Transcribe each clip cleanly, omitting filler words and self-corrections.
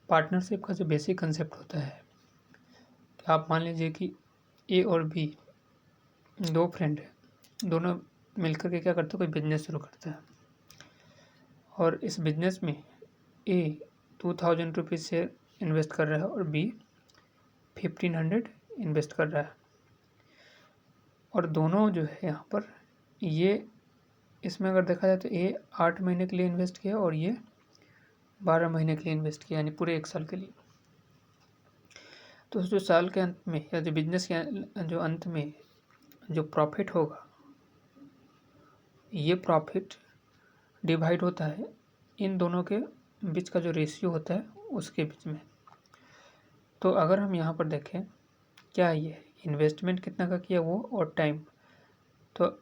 Partnership का जो basic concept होता है कि आप मान लीजिए कि ए और बी दो फ्रेंड हैं, दोनों मिलकर के क्या करते हैं, कोई बिजनेस शुरू करता है और इस बिजनेस में ए 2000 रुपीज़ से इन्वेस्ट कर रहा है और बी 1500 इन्वेस्ट कर रहा है। और दोनों जो है यहाँ पर ये इसमें अगर देखा जाए तो ए 8 महीने के लिए इन्वेस्ट किया और ये 12 महीने के लिए इन्वेस्ट किया, यानी पूरे 1 साल के लिए। तो जो साल के अंत में या जो बिजनेस के जो अंत में जो प्रॉफिट होगा, ये प्रॉफिट डिवाइड होता है इन दोनों के बीच का जो रेशियो होता है उसके बीच में। तो अगर हम यहाँ पर देखें क्या ये इन्वेस्टमेंट कितना का किया वो और टाइम, तो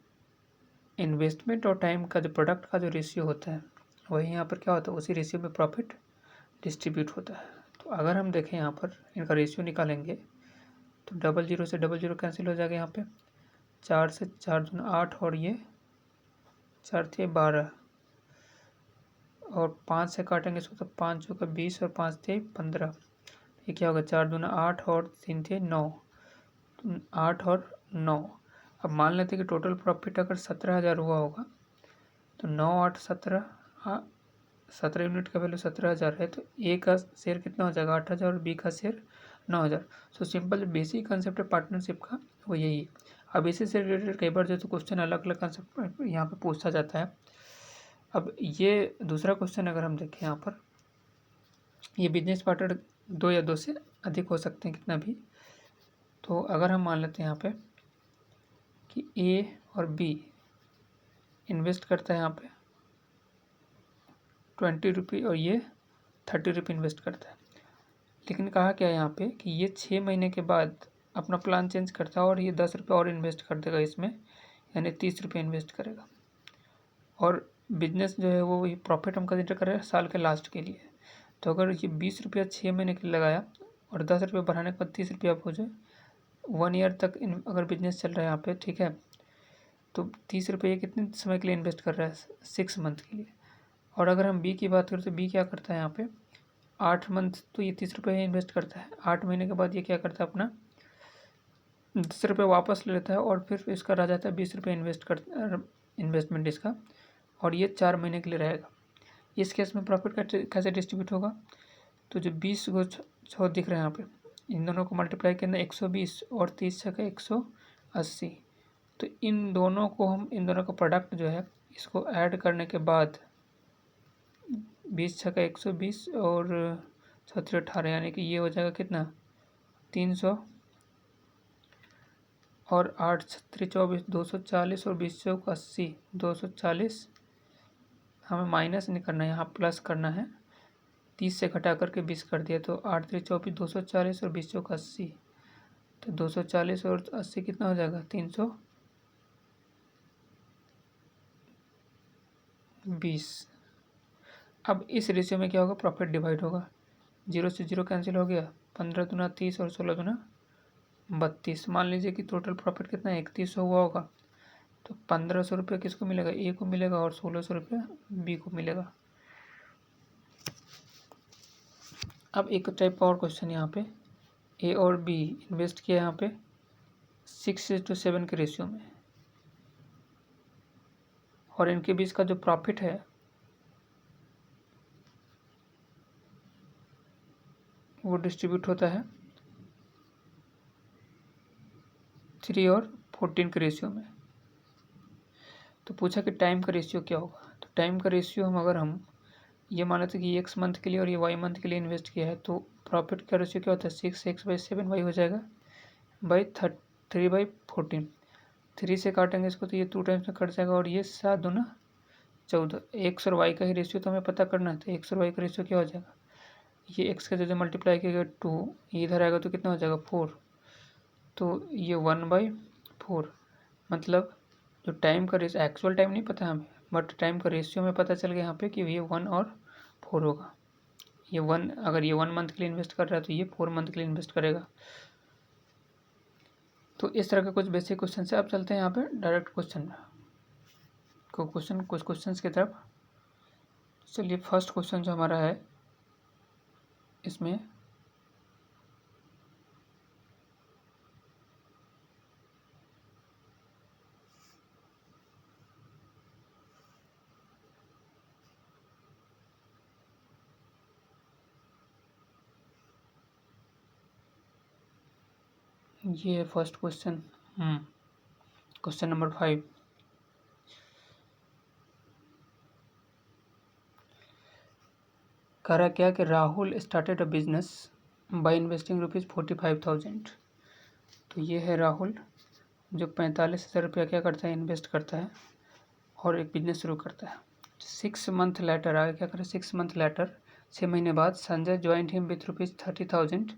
इन्वेस्टमेंट और टाइम का जो प्रोडक्ट का जो रेशियो होता है वही यहाँ पर क्या होता है, उसी रेशियो में प्रॉफिट डिस्ट्रीब्यूट होता है। तो अगर हम देखें यहाँ पर इनका रेशियो निकालेंगे तो 00 से 00 कैंसिल हो जाएगा, यहाँ पे 4 से 4 दूना 8 और ये 4 थे 12 और 5 से काटेंगे इसको तो 5 चौका 20 और 5 थे 15, ये क्या होगा 4 दूना 8 और 3 थे 9, 8 और 9। अब मान लेते हैं कि टोटल प्रॉफिट अगर 17,000 हुआ होगा तो 9 8 17, हाँ 17 यूनिट का वैल्यू 17,000 है, तो ए का शेयर कितना हो जाएगा 8,000 और बी का share 9,000। So simple basic concept है पार्टनरशिप का वो यही है। अब इसी से रिलेटेड कई बार जो तो क्वेश्चन अलग अलग कंसेप्ट यहाँ पे पूछा जाता है। अब ये दूसरा क्वेश्चन अगर हम देखें यहाँ पर, ये बिजनेस पार्टनर 2 या 2 से अधिक हो सकते हैं कितना भी। तो अगर हम मान लेते हैं यहाँ पे कि ए और बी इन्वेस्ट करता है यहाँ पे 20 रुपये और ये 30 रुपये इन्वेस्ट करता है, लेकिन कहा क्या है यहाँ पे कि ये 6 महीने के बाद अपना प्लान चेंज करता है और ये 10 रुपये और इन्वेस्ट कर देगा इसमें, यानी 30 रुपये इन्वेस्ट करेगा। और बिजनेस जो है वो ये प्रॉफिट हम कंसिडर कर रहे हैं साल के लास्ट के लिए। तो अगर ये 20 रुपया 6 महीने के लिए लगाया और 10 रुपये बढ़ाने के बाद 30 रुपये आप हो जाए, 1 ईयर तक अगर बिजनेस चल रहा है यहाँ पे, ठीक है, तो 30 रुपये कितने समय के लिए इन्वेस्ट कर रहा है, 6 मंथ के लिए। और अगर हम बी की बात करें तो बी क्या करता है यहाँ पे 8 मंथ, तो ये 30 रुपये इन्वेस्ट करता है। 8 महीने के बाद ये क्या करता है अपना 10 रुपये वापस ले लेता है और फिर इसका रह जाता है 20 रुपये इन्वेस्टमेंट इसका, और ये 4 महीने के लिए रहेगा। इस केस में प्रॉफिट कैसे डिस्ट्रीब्यूट होगा, तो जो 20 को 6 दिख रहे हैं यहाँ पे, इन दोनों को मल्टीप्लाई करना 120 और 30 छक्के 180, तो इन दोनों को हम इन दोनों का प्रोडक्ट जो है इसको ऐड करने के बाद 20 छक्का 120 और 36 18, यानी कि ये हो जाएगा कितना 300 और 8 छत्तीस 24 240 और 20 चौक 80 240, हमें माइनस नहीं करना है यहाँ प्लस करना है, 30 से घटा करके 20 कर दिया, तो 8 3 24 240 और 20 चौक 80, तो 240 और 80 कितना हो जाएगा 320। अब इस रेशियो में क्या होगा, प्रॉफिट डिवाइड होगा, 0 से 0 कैंसिल हो गया, 15 दूना 30 और 16 दूना 32। मान लीजिए कि टोटल प्रॉफिट कितना 3100 हुआ होगा, तो 1500 रुपये किसको मिलेगा, ए को मिलेगा और 1600 रुपये बी को मिलेगा। अब एक टाइप का और क्वेश्चन यहाँ पे, ए और बी इन्वेस्ट किया यहाँ पे 6:7 के रेशियो में, और इनके बीच का जो प्रॉफिट है वो डिस्ट्रीब्यूट होता है 3 और 14 के रेशियो में। तो पूछा कि टाइम का रेशियो क्या होगा, तो टाइम का रेशियो हम ये मान लेते कि x मंथ के लिए और ये y मंथ के लिए इन्वेस्ट किया है, तो प्रॉफिट का रेशियो क्या होता है 6x/7 y हो जाएगा बाई 3/14। 3 से काटेंगे इसको तो ये 2 टाइम्स में कट जाएगा और ये 7 दूना 14। x और y का ही रेशियो तो हमें पता करना है, तो x और y का रेशियो क्या हो जाएगा, ये x का जो मल्टीप्लाई किया 2, ये इधर आएगा तो कितना हो जाएगा 4, तो ये 1/4। मतलब जो टाइम का रेशियो, एक्चुअल टाइम नहीं पता हमें, बट टाइम का रेशियो में पता चल गया यहाँ पे कि ये 1 और 4 होगा। ये 1, अगर ये 1 मंथ के लिए इन्वेस्ट कर रहा है तो ये 4 मंथ के लिए इन्वेस्ट करेगा। तो इस तरह के कुछ बेसिक क्वेश्चन से आप चलते हैं यहाँ पे डायरेक्ट क्वेश्चन कुछ क्वेश्चन की तरफ। चलिए फर्स्ट क्वेश्चन जो हमारा है इसमें ये है फर्स्ट क्वेश्चन। Question number 5। कह रहा क्या कि Rahul started a business by investing ₹45,000। तो ये है राहुल जो 45,000 रुपया क्या करता है, इन्वेस्ट करता है और एक बिजनेस शुरू करता है। 6 मंथ लेटर, आगे क्या करे, 6 मंथ लेटर 6 महीने बाद संजय ज्वाइंट हिम विथ ₹30,000।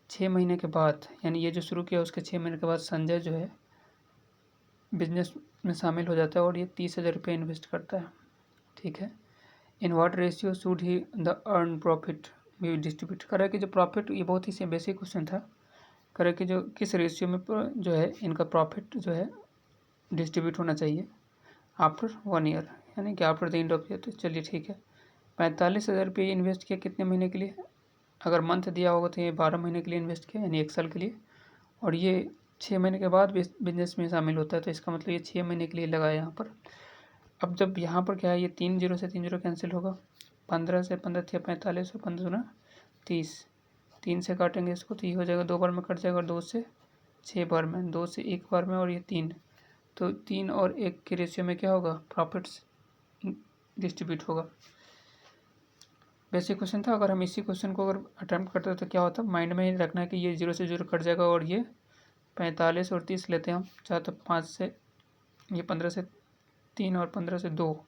6 महीने के बाद, यानी ये जो शुरू किया उसके 6 महीने के बाद संजय जो है बिजनेस में शामिल हो जाता है और ये 30,000 रुपये इन्वेस्ट करता है। ठीक है। In what ratio should he the earn profit be distribute. करे कि जो प्रॉफिट, ये बहुत ही बेसिक क्वेश्चन था। करे कि जो किस रेशियो में जो है इनका प्रॉफिट जो है डिस्ट्रीब्यूट होना चाहिए आफ्टर 1 ईयर, यानी कि after the end of year. तो चलिए ठीक है, 45,000 रुपये इन्वेस्ट किया कितने महीने के लिए, अगर मंथ दिया होगा तो ये 12 महीने के लिए इन्वेस्ट किया, यानी 1 साल के लिए। और ये 6 महीने के बाद बिजनेस में शामिल होता है, तो इसका मतलब ये 6 महीने के लिए लगाया यहाँ पर। अब जब यहाँ पर क्या है, ये 3 जीरो से 3 जीरो कैंसिल होगा, 15 से 15 थे 45, 15 दूना 30, 3 से काटेंगे इसको तो ये हो जाएगा 2 बार में कट जाएगा, और 2 से 6 बार में, 2 से 1 बार में, और ये 3। तो 3 और 1 के रेशियो में क्या होगा, प्रॉफिट्स डिस्ट्रीब्यूट होगा। बेसिक क्वेश्चन था। अगर हम इसी क्वेश्चन को अगर अटैम्प्ट करते हैं तो क्या होता है, माइंड में ही रखना है कि ये 0 से 0 कट जाएगा, और ये 45 और 30 लेते हैं हम, चाहे तो 5 से, ये 15 से 3 और 15 से 2,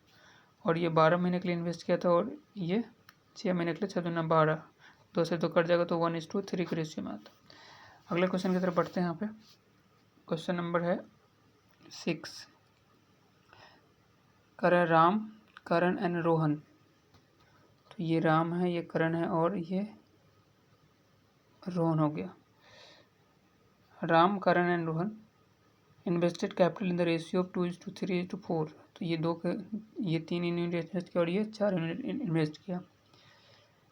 और ये 12 महीने के लिए इन्वेस्ट किया था, और ये 6 महीने के लिए 6 दूना 12, 2 से 2 कट जाएगा तो 1:3 के रेशियो में आता। अगले क्वेश्चन की तरफ बढ़ते हैं। यहाँ पे क्वेश्चन नंबर है 6। राम, करण एंड रोहन। तो ये राम है, ये करण है, और ये रोहन हो गया। Ram, Karan and Rohan invested capital in the ratio of 2:3:4। तो ये ये 3 यूनिट इन्वेस्ट किया और ये 4 यूनिट इन्वेस्ट किया।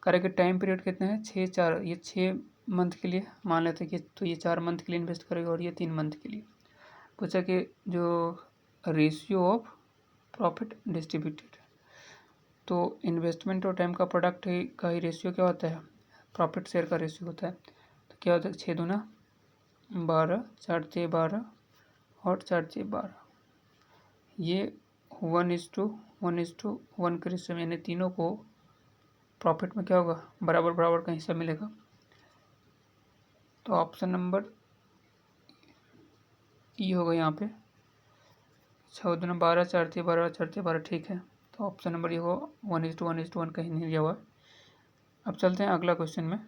करे कि टाइम पीरियड कितने हैं, 6-4, ये 6 मंथ के लिए मान लेते हैं कि, तो ये 4 मंथ के लिए इन्वेस्ट करेगा और ये 3 मंथ के लिए। पूछा कि जो रेशियो ऑफ प्रॉफिट डिस्ट्रीब्यूटेड, तो इन्वेस्टमेंट और टाइम का प्रोडक्ट का ही रेशियो क्या होता है, प्रॉफिट शेयर का रेशियो होता है। तो क्या होता है, 6 दूना 12, 4 6 12, और 4 6 12, ये 1:1:1 के रेशियो में, यानी तीनों को प्रॉफिट में क्या होगा, बराबर बराबर का हिस्सा मिलेगा। तो ऑप्शन नंबर ई होगा यहाँ पे, 6 दूना 12, 4 6 12, 4 6 12, ठीक है। तो ऑप्शन नंबर ये होगा, 1:1:1 कहीं नहीं दिया हुआ है। अब चलते हैं अगला क्वेश्चन में।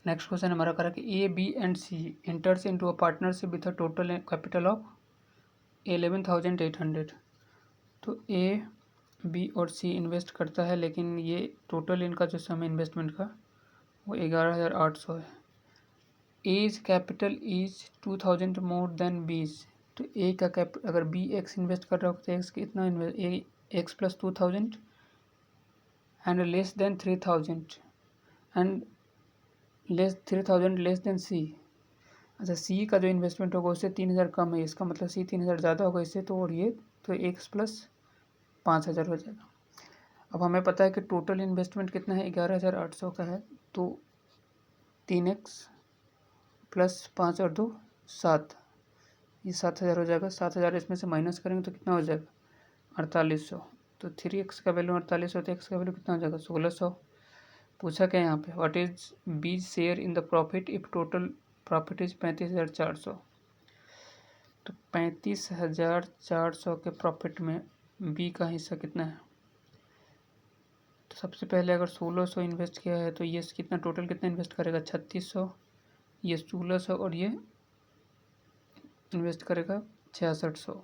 नेक्स्ट क्वेश्चन हमारा करा कि A B and C enters into a partnership with a total capital of 11,800। तो ए बी और सी इन्वेस्ट करता है, लेकिन ये टोटल इनका जो सम इन्वेस्टमेंट का वो 11,800 है। A's capital is 2,000 more than B's. तो ए का अगर बी एक्स इन्वेस्ट कर रहा हो तो एक्स कितना invest, X plus 2,000 and less than 3,000 and less than C. अच्छा, सी का जो इन्वेस्टमेंट होगा उससे 3,000 कम है, इसका मतलब सी 3,000 ज़्यादा होगा इससे, तो और ये तो एक्स प्लस 5,000 हो जाएगा। अब हमें पता है कि टोटल इन्वेस्टमेंट कितना है, 11,800 का है। तो 3x प्लस 5 और 2 7, ये 7,000 हो जाएगा। 7,000 इसमें से माइनस करेंगे तो कितना हो जाएगा, 4,800। तो 3x का वैल्यू 48 होता है, एक्स का वैल्यू कितना हो जाएगा, 1,600। पूछा क्या यहाँ पे, what is B share in the profit if total profit is 35,400। तो 35,400 के प्रॉफिट में बी का हिस्सा कितना है। तो सबसे पहले अगर 1,600 इन्वेस्ट किया है तो ये कितना, टोटल कितना इन्वेस्ट करेगा, 3,600, ये 1,600 और ये इन्वेस्ट करेगा 6600,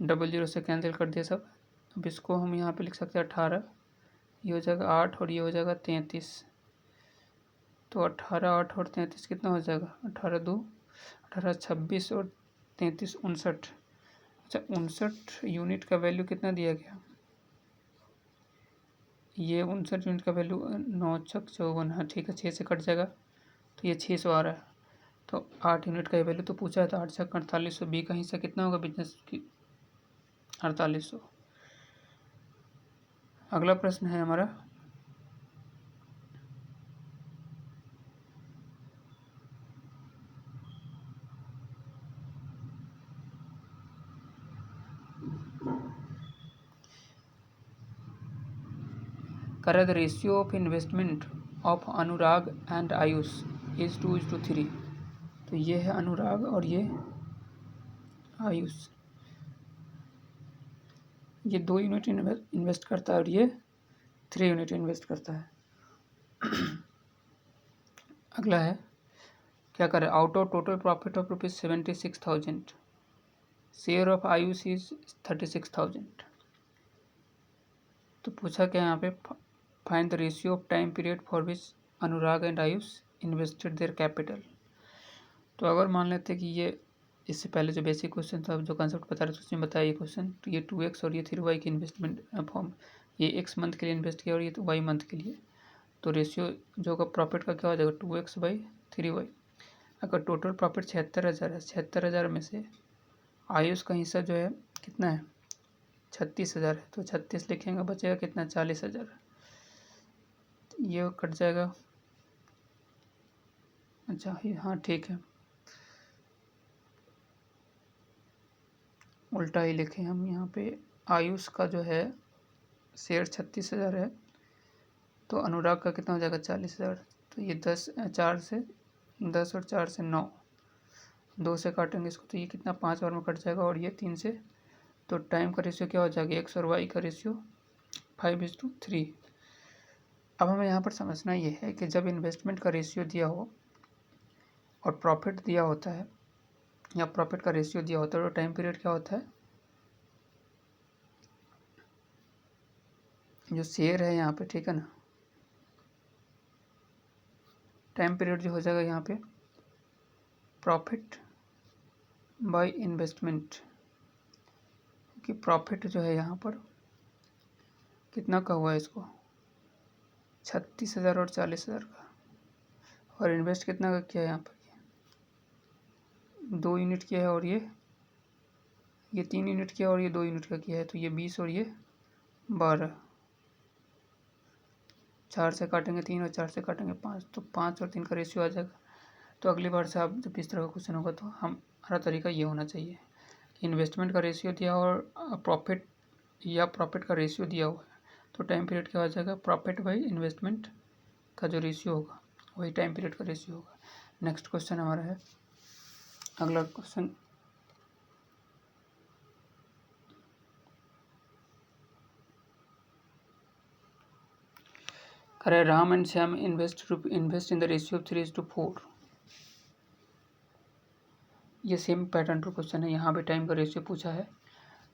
00 से कैंसिल कर दिया सब। अब इसको हम यहाँ पे लिख सकते हैं 18, ये हो जाएगा 8 और ये हो जाएगा 33। तो 18, 8 और 33 कितना हो जाएगा, 18 2 18 26 और 33 59। अच्छा 59 यूनिट का वैल्यू कितना दिया गया, ये 59 यूनिट का वैल्यू 9 छक 54, हाँ ठीक है 6 से कट जाएगा तो ये 600 आ रहा है। तो 8 यूनिट का ये वैल्यू तो पूछा है, तो 8 छक 4800, बी का हिस्सा कितना होगा बिजनेस की, 4800। अगला प्रश्न है हमारा, करें the ratio of investment of Anurag and Ayush is 2:3। तो ये है अनुराग और ये आयुष, ये 2 यूनिट इन्वेस्ट करता है और ये 3 यूनिट इन्वेस्ट करता है। अगला है, क्या करें, out of total profit of ₹76,000 share of Ayush is 36,000। तो पूछा क्या यहाँ पे, find the ratio of time period for which Anurag and Ayush invested their capital. तो अगर मान लेते कि ये, इससे पहले जो बेसिक क्वेश्चन था, जो कंसेप्ट बता रहे थे उसमें बताया ये क्वेश्चन, तो ये 2x और ये 3y की इन्वेस्टमेंट फॉर्म, ये x मंथ के लिए इन्वेस्ट किया और ये y मंथ के लिए। तो रेशियो जो होगा प्रॉफिट का क्या हो जाएगा, 2x/3y। अगर टोटल प्रॉफिट 76,000 है, 76,000 में से आयुष का हिस्सा जो है कितना है, 36,000 है, तो 36 लिखेंगे, बचेगा कितना, 40,000। ये कट जाएगा, अच्छा हाँ ठीक है, उल्टा ही लिखे हम यहाँ पे। आयुष का जो है शेयर 36,000 है, तो अनुराग का कितना हो जाएगा, 40,000। तो ये 4 से 10 और 4 से 9, 2 से काटेंगे इसको तो ये कितना 5 बार में कट जाएगा, और ये 3 से। तो टाइम का रेशियो क्या हो जाएगा, x और y का रेशियो 5:3। अब हमें यहाँ पर समझना ये है कि जब इन्वेस्टमेंट का रेशियो दिया हो और प्रॉफिट दिया होता है, या प्रॉफिट का रेशियो दिया होता है, तो टाइम पीरियड क्या होता है, जो शेयर है यहाँ पे, ठीक है ना, टाइम पीरियड जो हो जाएगा यहाँ पे प्रॉफिट बाय इन्वेस्टमेंट, कि प्रॉफिट जो है यहाँ पर कितना का हुआ है, इसको 36,000 और 40,000 का, और इन्वेस्ट कितना का किया है यहाँ पर, 2 यूनिट किया है, और ये 3 यूनिट किया और ये 2 यूनिट का किया है, तो ये 20 और ये 12, 4 से काटेंगे 3 और 4 से काटेंगे 5, तो 5 और 3 का रेशियो आ जाएगा। तो अगली बार से आप जब इस तरह का क्वेश्चन होगा तो हमारा तरीका ये होना चाहिए कि इन्वेस्टमेंट का रेशियो दिया और प्रॉफिट या प्रॉफिट का रेशियो दिया हुआ है, तो टाइम पीरियड क्या हो जाएगा, प्रॉफिट बाई इन्वेस्टमेंट का जो रेशियो होगा वही टाइम पीरियड का रेशियो होगा। नेक्स्ट क्वेश्चन हमारा है, अगला क्वेश्चन, करें Ram and Shyam invest in the ratio of 3:4। ये सेम पैटर्न टू क्वेश्चन है, यहाँ भी टाइम का रेशियो पूछा है।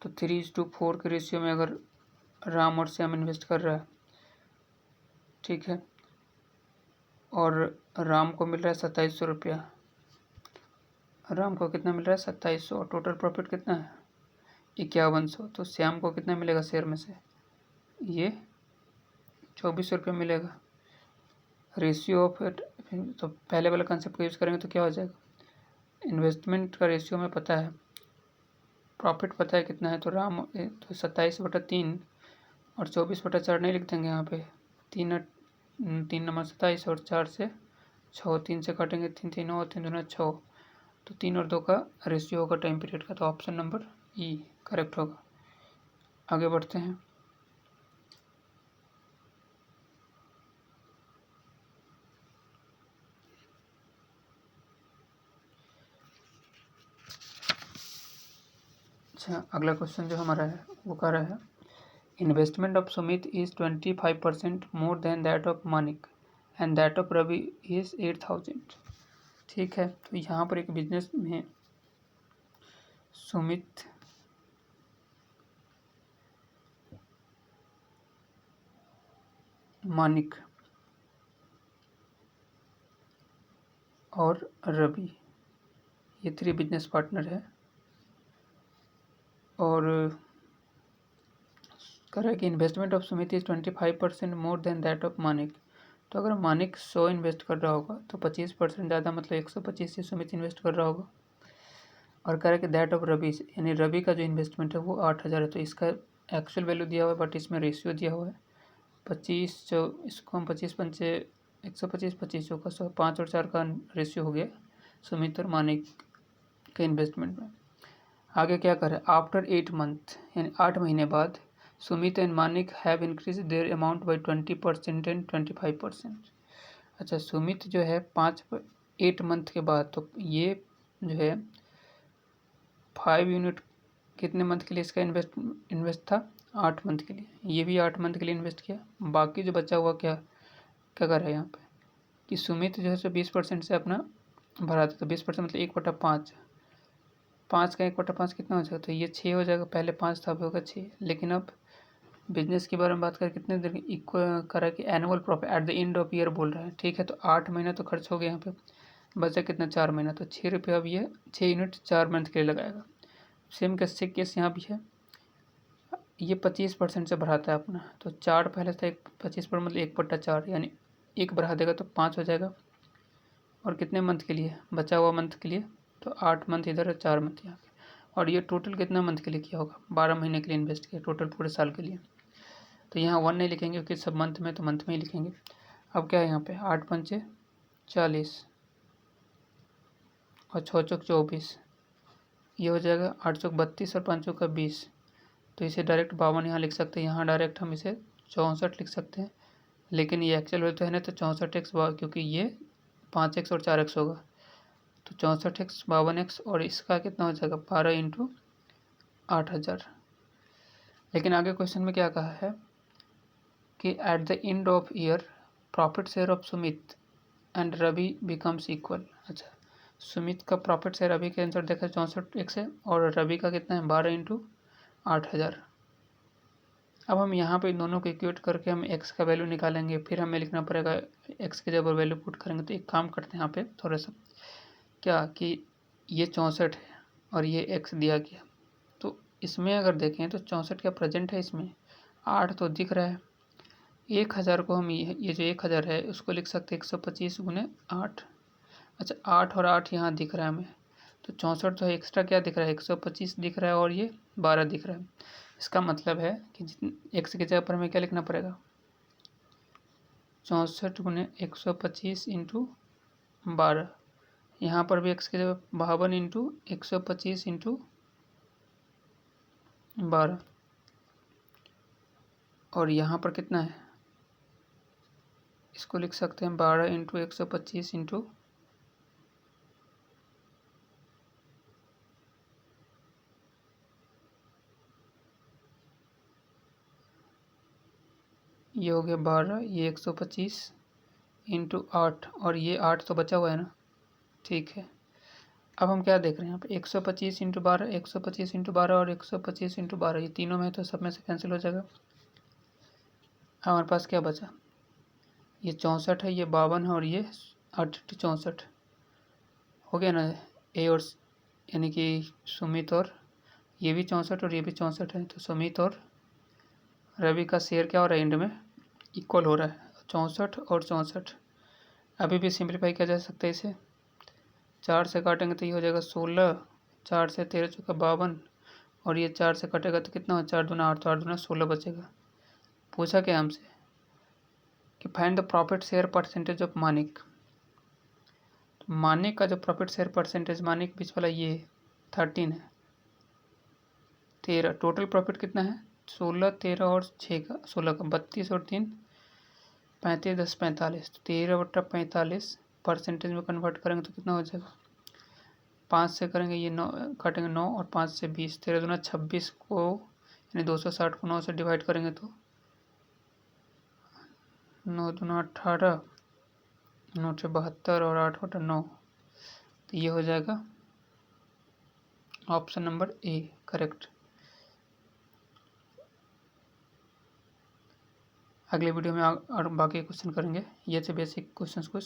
तो 3:4 के रेशियो में अगर राम और श्याम इन्वेस्ट कर रहा है, ठीक है, और राम को मिल रहा है 2700 रुपया, राम को कितना मिल रहा है 2700, और टोटल प्रॉफिट कितना है 5100, तो श्याम को कितना मिलेगा शेयर में से, ये 2400 रुपये मिलेगा। रेशियो ऑफ, तो पहले वाला कंसेप्ट को यूज़ करेंगे तो क्या हो जाएगा, इन्वेस्टमेंट का रेशियो में पता है, प्रॉफिट पता है कितना है, तो राम तो 27/3 और 24/4 नहीं लिख देंगे यहाँ पे, 3 नंबर 27 और 4 से 6, 3 से काटेंगे 3 3 और 3 दूना 6, तो 3 और 2 का रेशियो होगा टाइम पीरियड का, तो ऑप्शन नंबर ई करेक्ट होगा। आगे बढ़ते हैं, अच्छा अगला क्वेश्चन जो हमारा है वो कह रहा है, investment of Sumit is 25% more than that of Manik and that of Ravi is 8,000। ठीक है, तो यहाँ पर एक बिजनेस में सुमित मानिक और रवि, ये 3 बिजनेस पार्टनर है। और कह रहा है कि investment of Sumit is 25% more than that of Manik. तो अगर मानिक 100 इन्वेस्ट कर रहा होगा तो 25% ज़्यादा, मतलब 125 से सुमित इन्वेस्ट कर रहा होगा। और कह रहा है कि दैट ऑफ रवि, यानी रवि का जो इन्वेस्टमेंट है वो 8000 है। तो इसका एक्चुअल वैल्यू दिया हुआ है, बट इसमें रेशियो दिया हुआ है 25, जो इसको हम 25 पंचे 125, 25 का 100, 5 और 4 का रेशियो हो गया सुमित और मानिक के इन्वेस्टमेंट में। आगे क्या करे, आफ्टर 8 मंथ, यानी 8 महीने बाद Sumit and Manik have increase their amount by 20% and 25%। अच्छा, सुमित जो है 8 मंथ के बाद, तो ये जो है 5 यूनिट कितने मंथ के लिए इसका इन्वेस्ट था, 8 मंथ के लिए। ये भी 8 मंथ के लिए इन्वेस्ट किया। बाकी जो बचा हुआ क्या क्या कर रहा है यहाँ पे कि सुमित जो है सो 20% से अपना भरा था। तो 20% मतलब 1/5, 5 का 1/5 कितना हो जाएगा, तो ये 6 हो जाएगा। पहले 5 था, अब होगा 6। लेकिन अब बिजनेस के बारे में बात करें, कितने दिन इक्वल करा कि annual profit eight the end of year बोल रहा है, ठीक है। तो 8 महीना तो खर्च हो गया यहाँ पे, बचा कितना, 4 महीना। तो 6 रुपये अब ये 6 यूनिट 4 मंथ के लिए लगाएगा। सेम कैसे केस यहाँ भी है, ये 25% से बढ़ाता है अपना। तो 4 पहले था, 25 मतलब 1/4, यानी 1 बढ़ा देगा तो 5 हो जाएगा। और कितने मंथ के लिए, बचा हुआ मंथ के लिए, तो 8 मंथ इधर है, 4 मंथ यहाँ पे। और ये टोटल कितना मंथ के लिए किया होगा, 12 महीने के लिए इन्वेस्ट किया टोटल पूरे साल के लिए। तो यहाँ 1 नहीं लिखेंगे क्योंकि सब मंथ में, तो मंथ में ही लिखेंगे। अब क्या है यहाँ पे, 8 पंचे 40 और 6 चौक 24, ये हो जाएगा 8 चौक 32 और 5 चौक 20। तो इसे डायरेक्ट 52 यहाँ लिख सकते हैं। यहाँ डायरेक्ट हम इसे 64 लिख सकते हैं, लेकिन ये एक्चुअल वैल्यू तो है ना, तो 64x, क्योंकि ये 5x और 4x होगा। तो 64x 52x, और इसका कितना हो जाएगा 12 इंटू 8000। लेकिन आगे क्वेश्चन में क्या कहा है कि at the end of year profit share of Sumit and Ravi becomes equal. अच्छा, सुमित का प्रॉफिट शेयर अभी के आंसर देखा 64x है, और रवि का कितना है 12 इंटू 8000। अब हम यहाँ पे इन दोनों को इक्वेट करके हम x का वैल्यू निकालेंगे। फिर हमें लिखना पड़ेगा x की जगह वैल्यू पुट करेंगे। तो एक काम करते हैं यहाँ पे थोड़ा सा, क्या कि ये 64 है और ये x दिया गया। तो इसमें अगर देखें तो 64 क्या प्रेजेंट है, इसमें 8 तो दिख रहा है। 1000 को हम ये जो 1000 है उसको लिख सकते हैं 125 गुने 8। अच्छा, 8 और 8 यहाँ दिख रहा है हमें, तो 64 तो एक्स्ट्रा क्या दिख रहा है, 125 दिख रहा है, और ये 12 दिख रहा है। इसका मतलब है कि x की जगह पर हमें क्या लिखना पड़ेगा, 64 गुने 125 इंटू 12। यहाँ पर भी x की जगह 52 इंटू 125 इंटू 12। और यहाँ पर कितना है, इसको लिख सकते हैं 12 इंटू 125 इंटू, ये हो गया 12, ये 125 इंटू 8, और ये 8 तो बचा हुआ है ना, ठीक है। अब हम क्या देख रहे हैं यहाँ पे, 125 इंटू 12, 125 इंटू 12 और 125 इंटू 12, ये तीनों में, तो सब में से कैंसिल हो जाएगा। हमारे पास क्या बचा, ये 64 है, ये 52 है, और ये 8 64 हो गया ना। ए और यानी कि सुमित, और ये भी 64 और ये भी 64 है। तो सुमित और रवि का शेयर क्या हो रहा है, एंड में इक्वल हो रहा है, 64 और 64। अभी भी सिंप्लीफाई किया जा सकता है इसे, 4 से काटेंगे तो ये हो जाएगा 16, 4 से 13 चौका 52, और ये 4 से कटेगा तो कितना हो, 4 दूना 8, तो 8 दूना 16 बचेगा। पूछा क्या हमसे कि find the profit share percentage of Manik. तो मानिक का जो प्रॉफिट शेयर परसेंटेज, मानिक बीच वाला ये 13 है, 13 टोटल प्रॉफिट कितना है, 16, 13 और 6 का 16 का 32 और 3 35, 10 45, तो 13/45 परसेंटेज में कन्वर्ट करेंगे तो कितना हो जाएगा, 5 से करेंगे ये 9 काटेंगे 9, और 5 से 20, 13 दूना 26 को, यानी 260 को 9 से डिवाइड करेंगे तो 9 दूना 18, 9 से 72 और 8/9, तो ये हो जाएगा ऑप्शन नंबर ए करेक्ट। अगले वीडियो में और बाकी क्वेश्चन करेंगे, ये थे बेसिक क्वेश्चंस कुछ।